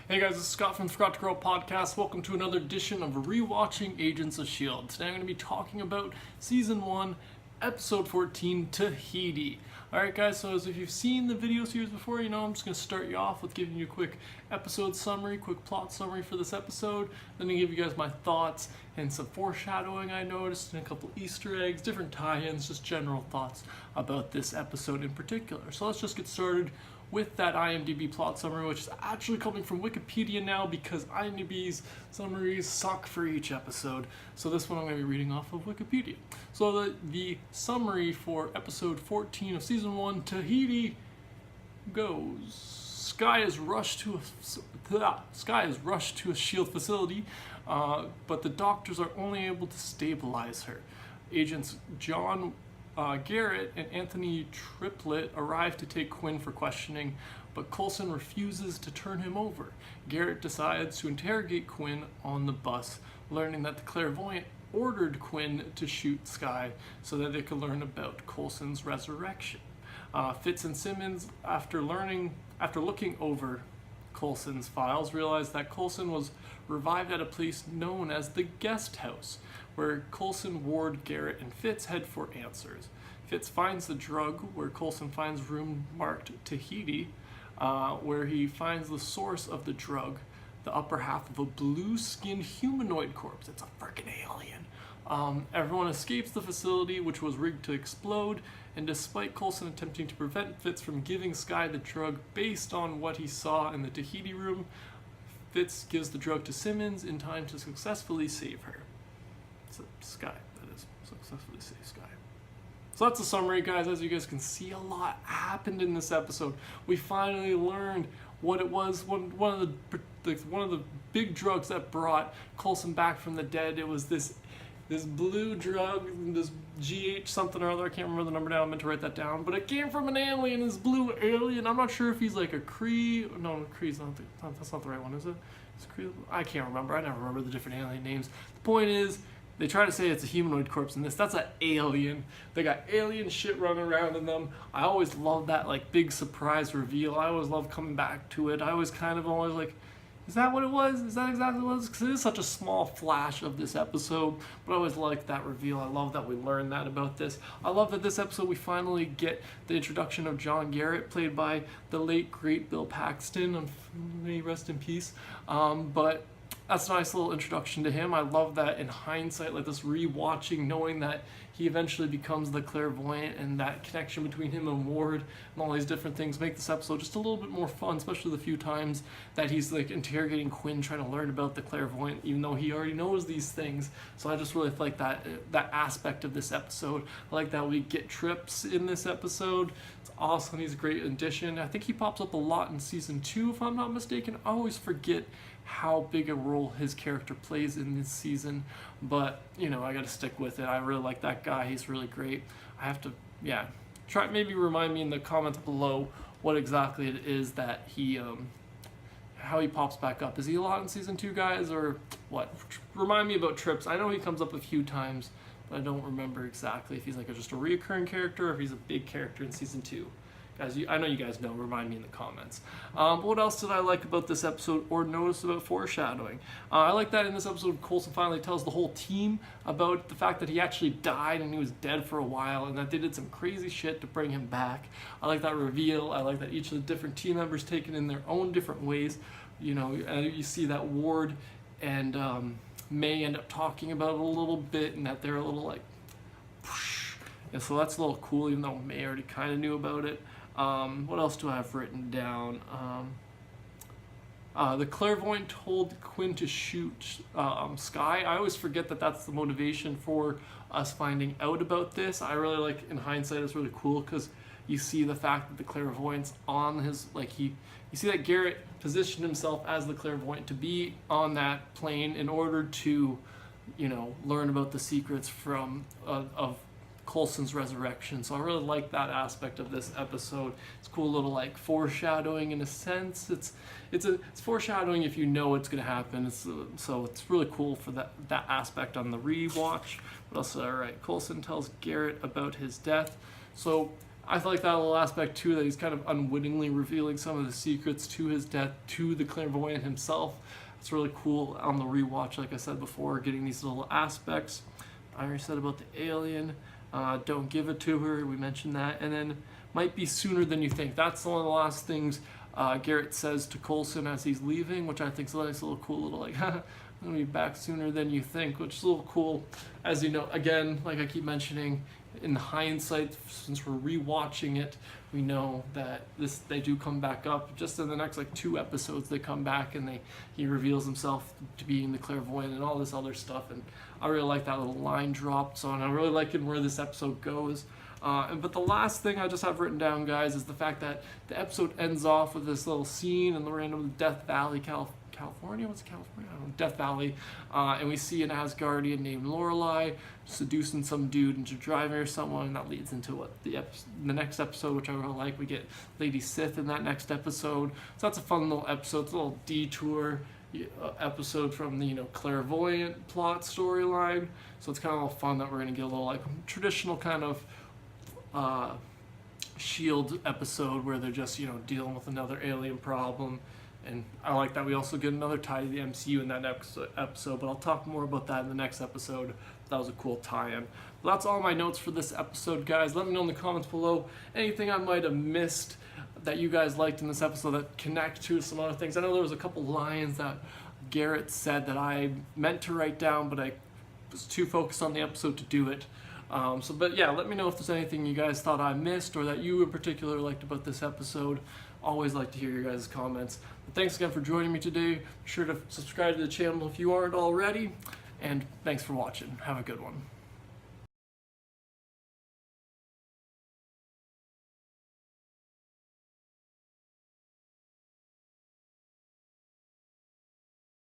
Hey guys, this is Scott from the Forgot to Grow podcast. Welcome to another edition of ReWatching Agents of S.H.I.E.L.D. Today I'm going to be talking about Season 1, Episode 14, T.A.H.I.T.I. Alright guys, so as if you've seen the video series before, you know I'm just going to start you off with giving you a quick episode summary, quick plot summary for this episode. Then I'll give you guys my thoughts and some foreshadowing I noticed and a couple Easter eggs, different tie-ins, just general thoughts about this episode in particular. So let's just get started with that IMDb plot summary, which is actually coming from Wikipedia now because IMDb's summaries suck for each episode. So this one I'm going to be reading off of Wikipedia. So the summary for episode 14 of season 1, T.A.H.I.T.I, goes: Skye is rushed to a S.H.I.E.L.D. facility, but the doctors are only able to stabilize her. Agents John Garrett and Anthony Triplett arrive to take Quinn for questioning, but Coulson refuses to turn him over. Garrett decides to interrogate Quinn on the bus, learning that the clairvoyant ordered Quinn to shoot Skye so that they could learn about Coulson's resurrection. Fitz and Simmons, after looking over Coulson's files, realize that Coulson was revived at a place known as the Guest House, where Coulson, Ward, Garrett, and Fitz head for answers. Fitz finds the drug, where Coulson finds room marked T.A.H.I.T.I, where he finds the source of the drug, the upper half of a blue-skinned humanoid corpse. It's a freaking alien. Everyone escapes the facility, which was rigged to explode, and despite Coulson attempting to prevent Fitz from giving Skye the drug based on what he saw in the T.A.H.I.T.I room, Fitz gives the drug to Simmons in time to successfully save her. Skye, that is, successfully save Skye. So that's the summary, guys. As you guys can see, a lot happened in this episode. We finally learned what it was. One of the big drugs that brought Coulson back from the dead. It was this blue drug, this GH something or other. I can't remember the number now. I meant to write that down. But it came from an alien, this blue alien. I'm not sure if he's like a Kree. No, Kree's not. That's not the right one, is it? It's Kree. I can't remember. I never remember the different alien names. The point is, they try to say it's a humanoid corpse in this. That's an alien. They got alien shit running around in them. I always love that like big surprise reveal. I always love coming back to it. I was kind of always like, is that what it was? Is that exactly what it was? Because it is such a small flash of this episode, but I always liked that reveal. I love that we learned that about this. I love that this episode we finally get the introduction of John Garrett, played by the late, great Bill Paxton. May he rest in peace. But that's a nice little introduction to him. I love that in hindsight, like this rewatching, knowing that he eventually becomes the clairvoyant, and that connection between him and Ward and all these different things make this episode just a little bit more fun, especially the few times that he's like interrogating Quinn, trying to learn about the clairvoyant, even though he already knows these things. So I just really like that aspect of this episode. I like that we get Trips in this episode. It's awesome. He's a great addition. I think he pops up a lot in season 2, if I'm not mistaken. I always forget how big a role his character plays in this season, but you know, I gotta stick with it. I really like that guy. He's really great. I have to, try maybe remind me in the comments below what exactly it is that he how he pops back up. Is he a lot in season 2, guys, or what? Remind me about Trips. I know he comes up a few times, but I don't remember exactly if he's like just a reoccurring character or if he's a big character in season 2. Guys, I know you guys know. Remind me in the comments. But what else did I like about this episode or notice about foreshadowing? I like that in this episode, Coulson finally tells the whole team about the fact that he actually died and he was dead for a while, and that they did some crazy shit to bring him back. I like that reveal. I like that each of the different team members take it in their own different ways. You know, you see that Ward and May end up talking about it a little bit, and that they're a little like, whoosh. And so that's a little cool, even though May already kind of knew about it. What else do I have written down? The clairvoyant told Quinn to shoot Skye. I always forget that that's the motivation for us finding out about this. I really like, in hindsight, it's really cool because you see the fact that the clairvoyant's on his, you see that Garrett positioned himself as the clairvoyant to be on that plane in order to, you know, learn about the secrets from of Coulson's resurrection. So I really like that aspect of this episode. It's cool little like foreshadowing in a sense. It's foreshadowing if you know it's going to happen. So it's really cool for that aspect on the rewatch. What else did I write? Coulson tells Garrett about his death. So I like that little aspect too, that he's kind of unwittingly revealing some of the secrets to his death to the clairvoyant himself. It's really cool on the rewatch, like I said before, getting these little aspects. I already said about the alien. Don't give it to her. We mentioned that. And then might be sooner than you think. That's one of the last things Garrett says to Coulson as he's leaving, which I think is a nice little cool little like, I'm going to be back sooner than you think, which is a little cool. As you know, again, like I keep mentioning, in hindsight, since we're rewatching it, we know that they do come back up. Just in the next like 2 episodes, they come back and he reveals himself to being the clairvoyant and all this other stuff. And I really like that little line drop. So I'm really liking where this episode goes. But the last thing I just have written down, guys, is the fact that the episode ends off with this little scene in the random Death Valley, California? What's California? I don't know, Death Valley. And we see an Asgardian named Lorelei seducing some dude into driving or someone, and that leads into what the next episode, which I really like. We get Lady Sith in that next episode. So that's a fun little episode. It's a little detour episode from the clairvoyant plot storyline. So it's kind of fun that we're going to get a little like traditional kind of S.H.I.E.L.D. episode where they're just dealing with another alien problem. And I like that we also get another tie to the MCU in that episode, but I'll talk more about that in the next episode. That was a cool tie-in. But that's all my notes for this episode, guys. Let me know in the comments below anything I might have missed that you guys liked in this episode that connect to some other things. I know there was a couple lines that Garrett said that I meant to write down, but I was too focused on the episode to do it. But yeah, let me know if there's anything you guys thought I missed or that you in particular liked about this episode. Always like to hear your guys' comments. But thanks again for joining me today. Be sure to subscribe to the channel if you aren't already. And thanks for watching. Have a good one.